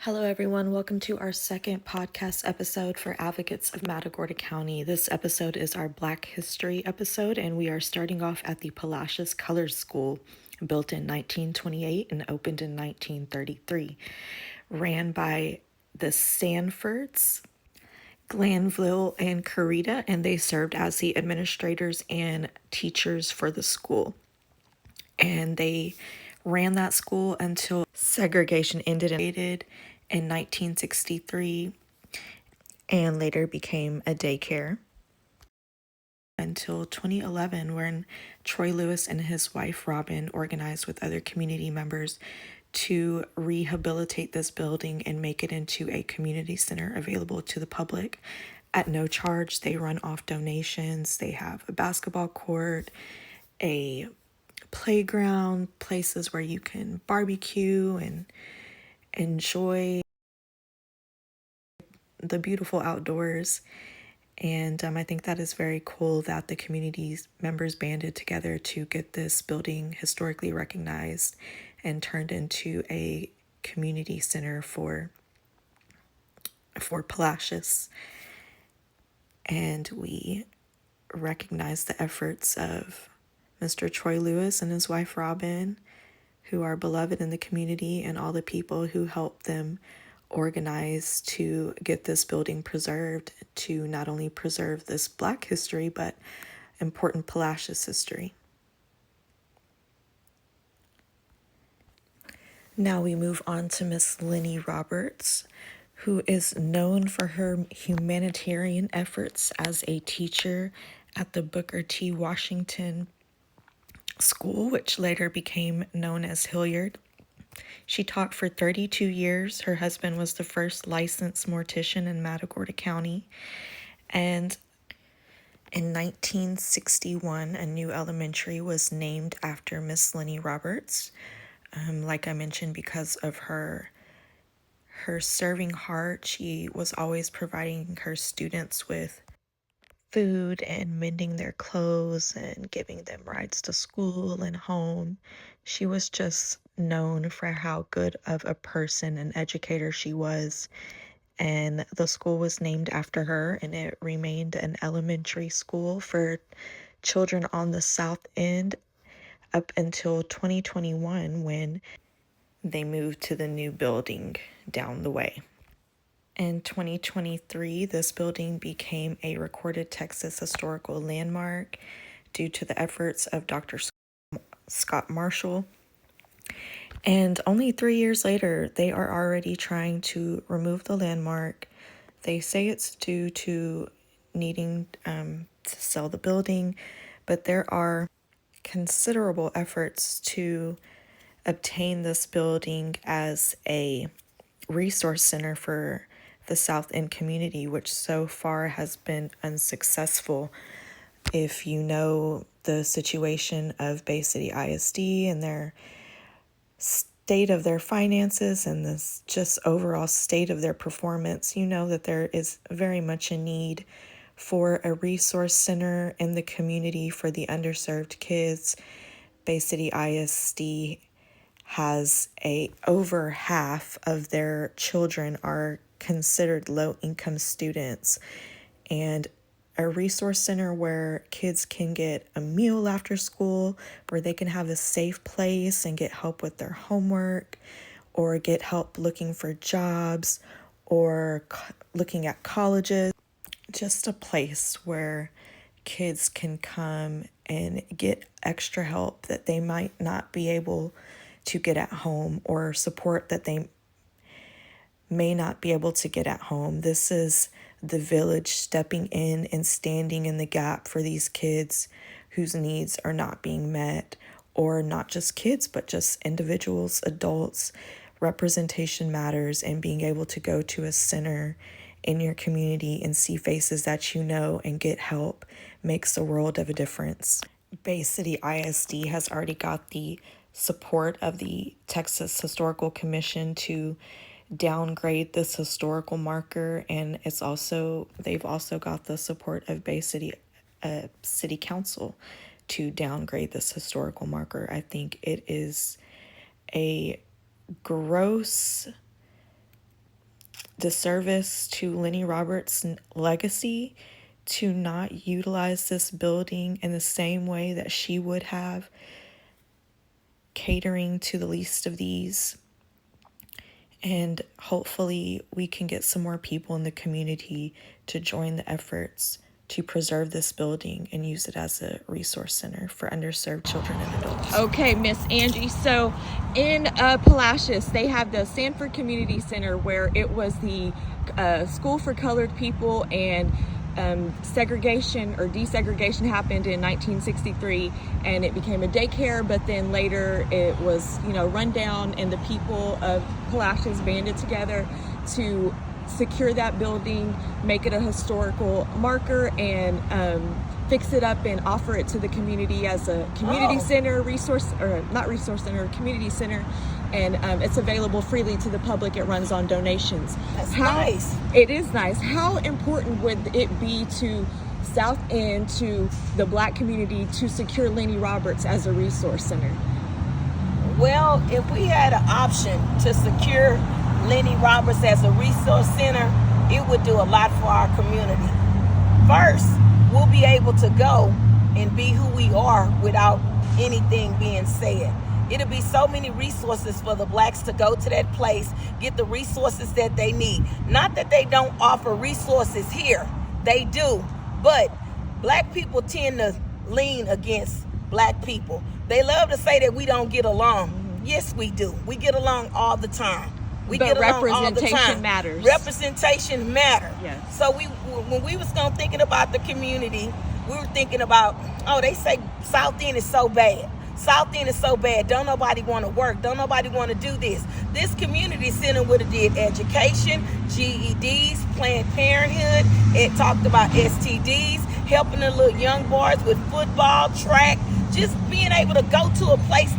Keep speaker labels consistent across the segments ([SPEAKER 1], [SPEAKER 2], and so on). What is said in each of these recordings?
[SPEAKER 1] Hello, everyone. Welcome to our second podcast episode for Advocates of Matagorda County. This episode is our Black History episode, and we are starting off at the Palacios Colors School, built in 1928 and opened in 1933. Ran by the Sanfords, Glanville, and Carita, and they served as the administrators and teachers for the school. And they ran that school until segregation ended in 1963 and later became a daycare until 2011, when Troy Lewis and his wife Robin organized with other community members to rehabilitate this building and make it into a community center available to the public at no charge. They run off donations. They have a basketball court, a playground, places where you can barbecue and enjoy the beautiful outdoors. And I think that is very cool that the community members banded together to get this building historically recognized and turned into a community center for Palacios. And we recognize the efforts of Mr. Troy Lewis and his wife Robin, who are beloved in the community, and all the people who helped them organize to get this building preserved, to not only preserve this Black history, but important Palacios history. Now we move on to Miss Lenny Roberts, who is known for her humanitarian efforts as a teacher at the Booker T. Washington School, which later became known as Hilliard. She taught for 32 years. Her husband was the first licensed mortician in Matagorda County. And in 1961, a new elementary was named after Miss Lenny Roberts. Like I mentioned, because of her serving heart, she was always providing her students with food and mending their clothes and giving them rides to school and home. She was just known for how good of a person and educator she was. And the school was named after her, and it remained an elementary school for children on the South End up until 2021, when they moved to the new building down the way. In 2023, this building became a recorded Texas historical landmark due to the efforts of Dr. Scott Marshall. And only 3 years later, they are already trying to remove the landmark. They say it's due to needing to sell the building, but there are considerable efforts to obtain this building as a resource center for the South End community, which so far has been unsuccessful. If you know the situation of Bay City ISD and their state of their finances and this just overall state of their performance, you know that there is very much a need for a resource center in the community for the underserved kids. Bay City ISD has over half of their children are considered low-income students, and a resource center where kids can get a meal after school, where they can have a safe place and get help with their homework, or get help looking for jobs, or looking at colleges. Just a place where kids can come and get extra help that they might not be able to get at home, or support that they may not be able to get at home. This is the village stepping in and standing in the gap for these kids whose needs are not being met, or not just kids, but just individuals, adults. Representation matters, and being able to go to a center in your community and see faces that you know and get help makes a world of a difference. Bay City ISD has already got the support of the Texas Historical Commission to downgrade this historical marker, and they've also got the support of Bay City City Council to downgrade this historical marker. I think it is a gross disservice to Lenny Roberts' legacy to not utilize this building in the same way that she would have, catering to the least of these. And hopefully we can get some more people in the community to join the efforts to preserve this building and use it as a resource center for underserved children and adults.
[SPEAKER 2] Okay, Miss Angie. So in Palacios, they have the Sanford Community Center, where it was the school for colored people, and segregation or desegregation happened in 1963, and it became a daycare, but then later it was, run down, and the people of Palacios banded together to secure that building, make it a historical marker, and fix it up and offer it to the community as a community center, community center. And it's available freely to the public. It runs on donations.
[SPEAKER 3] That's nice.
[SPEAKER 2] It is nice. How important would it be to South End, to the Black community, to secure Lenny Roberts as a resource center?
[SPEAKER 3] Well, if we had an option to secure Lenny Roberts as a resource center, it would do a lot for our community. First, we'll be able to go and be who we are without anything being said. It'll be so many resources for the Blacks to go to that place, get the resources that they need. Not that they don't offer resources here, they do, but Black people tend to lean against Black people. They love to say that we don't get along. Yes, we do. We get along all the time. We
[SPEAKER 2] but
[SPEAKER 3] get along all the
[SPEAKER 2] representation
[SPEAKER 3] time.
[SPEAKER 2] matters.
[SPEAKER 3] Representation matters.
[SPEAKER 2] Yes.
[SPEAKER 3] So when we was thinking about the community, we were thinking about, they say South End is so bad. South End is so bad. Don't nobody want to work. Don't nobody want to do this. This community center would have did education, GEDs, Planned Parenthood. It talked about STDs, helping the little young boys with football, track, just being able to go to a place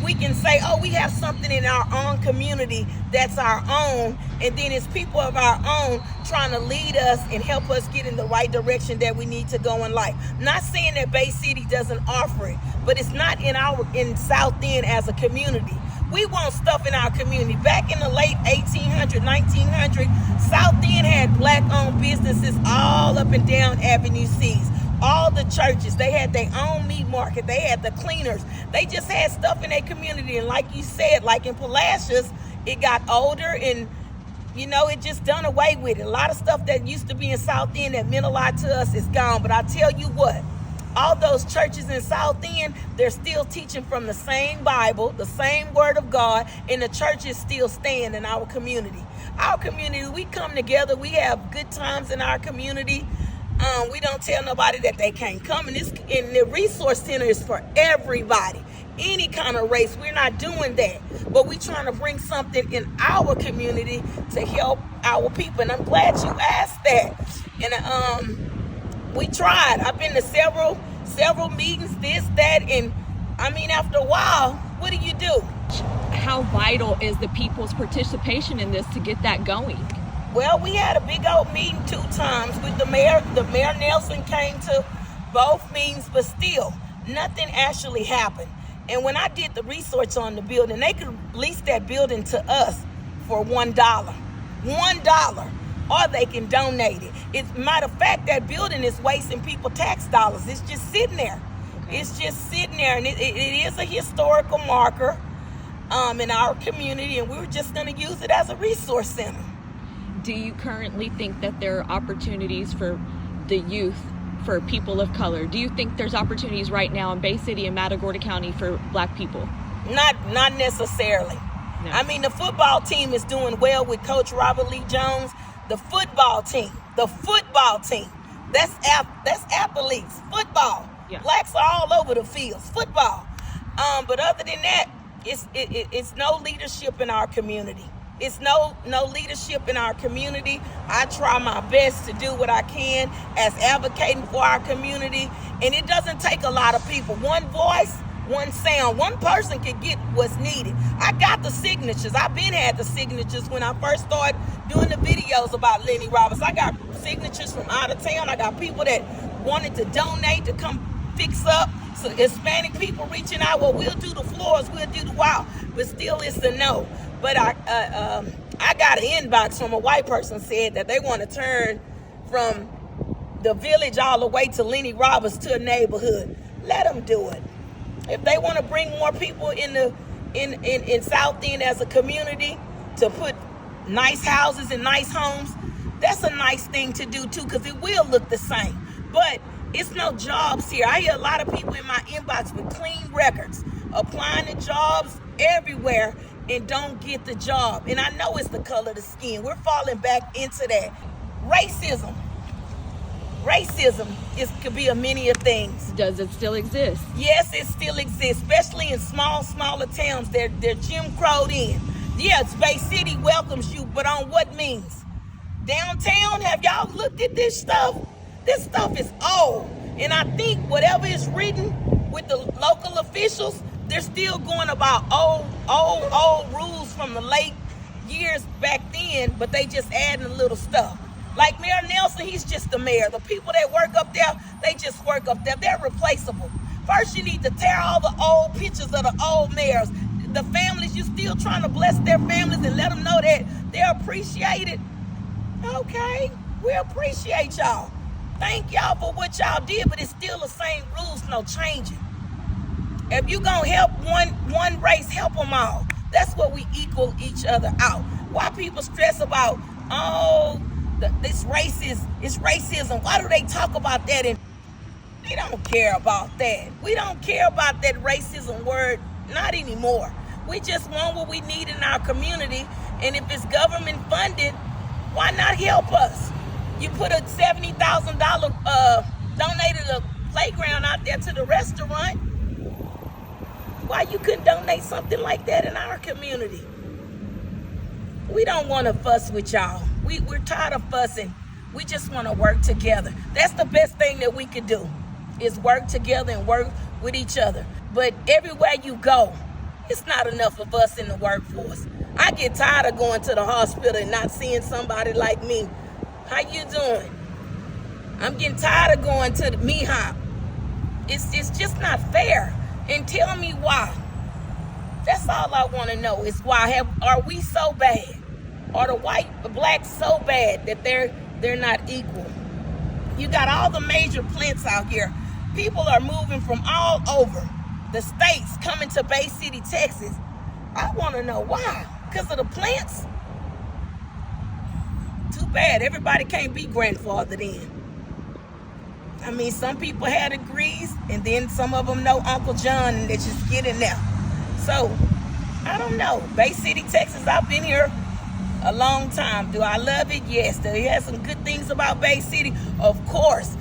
[SPEAKER 3] we can say, we have something in our own community that's our own, and then it's people of our own trying to lead us and help us get in the right direction that we need to go in life. Not saying that Bay City doesn't offer it, but it's not in South End as a community. We want stuff in our community. Back in the late 1800s, 1900s, South End had Black-owned businesses all up and down Avenue C's. All the churches, they had their own meat market. They had the cleaners. They just had stuff in their community. And like you said, like in Palacios, it got older and, it just done away with it. A lot of stuff that used to be in South End that meant a lot to us is gone. But I tell you what, all those churches in South End, they're still teaching from the same Bible, the same Word of God, and the churches still stand in our community. Our community, we come together. We have good times in our community. We don't tell nobody that they can't come. And the resource center is for everybody, any kind of race. We're not doing that, but we're trying to bring something in our community to help our people. And I'm glad you asked that. And we tried. I've been to several meetings, this, that, and after a while, what do you do?
[SPEAKER 2] How vital is the people's participation in this to get that going?
[SPEAKER 3] Well, we had a big old meeting 2 times with the mayor. The Mayor Nelson came to both meetings, but still, nothing actually happened. And when I did the research on the building, they could lease that building to us for $1. $1. Or they can donate it. As a matter of fact, that building is wasting people tax dollars. It's just sitting there. Okay. It's just sitting there, and it is a historical marker in our community, and we were just going to use it as a resource center.
[SPEAKER 2] Do you currently think that there are opportunities for the youth, for people of color? Do you think there's opportunities right now in Bay City and Matagorda County for Black people?
[SPEAKER 3] Not necessarily. No. The football team is doing well with Coach Robert Lee Jones. The football team, that's athletes, football. Yeah. Blacks are all over the fields, football. But other than that, it's no leadership in our community. It's no leadership in our community. I try my best to do what I can as advocating for our community, and it doesn't take a lot of people. One voice, one sound, one person can get what's needed. I got the signatures. I've been had the signatures when I first started doing the videos about Lenny Roberts. I got signatures from out of town. I got people that wanted to donate to come fix up. So Hispanic people reaching out, well, we'll do the floors, we'll do the wall, but still it's a no. But I got an inbox from a white person said that they want to turn from the village all the way to Lenny Roberts to a neighborhood. Let them do it. If they want to bring more people in South End as a community to put nice houses and nice homes, that's a nice thing to do too, because it will look the same. But it's no jobs here. I hear a lot of people in my inbox with clean records, applying to jobs everywhere and don't get the job. And I know it's the color of the skin. We're falling back into that. Racism could be a many of things.
[SPEAKER 2] Does it still exist?
[SPEAKER 3] Yes, it still exists, especially in smaller towns. They're Jim Crowed in. Yes, Bay City welcomes you, but on what means? Downtown, have y'all looked at this stuff? This stuff is old. And I think whatever is written with the local officials, they're still going about old rules from the late years back then, but they just adding a little stuff. Like Mayor Nelson, he's just the mayor. The people that work up there, they just work up there. They're replaceable. First, you need to tear all the old pictures of the old mayors. The families, you still trying to bless their families and let them know that they're appreciated. Okay, we appreciate y'all. Thank y'all for what y'all did, but it's still the same rules, no changing. If you gonna help one race, help them all. That's what we equal each other out. Why people stress about, it's racism. Why do they talk about that? And they don't care about that. We don't care about that racism word, not anymore. We just want what we need in our community, and if it's government funded, why not help us? You put a $70,000 donated a playground out there to the restaurant. Why you couldn't donate something like that in our community? We don't want to fuss with y'all. We're tired of fussing. We just want to work together. That's the best thing that we could do, is work together and work with each other. But everywhere you go, it's not enough of us in the workforce. I get tired of going to the hospital and not seeing somebody like me. How you doing? I'm getting tired of going to the MEHOP. It's just not fair. And tell me why. That's all I want to know, is why. Are we so bad? Are the blacks so bad that they're not equal? You got all the major plants out here. People are moving from all over the states coming to Bay City, Texas. I want to know why. Because of the plants? Too bad. Everybody can't be grandfathered in. I mean, some people had degrees, and then some of them know Uncle John, and they just get in there. So, I don't know. Bay City, Texas, I've been here a long time. Do I love it? Yes. Do it have some good things about Bay City? Of course.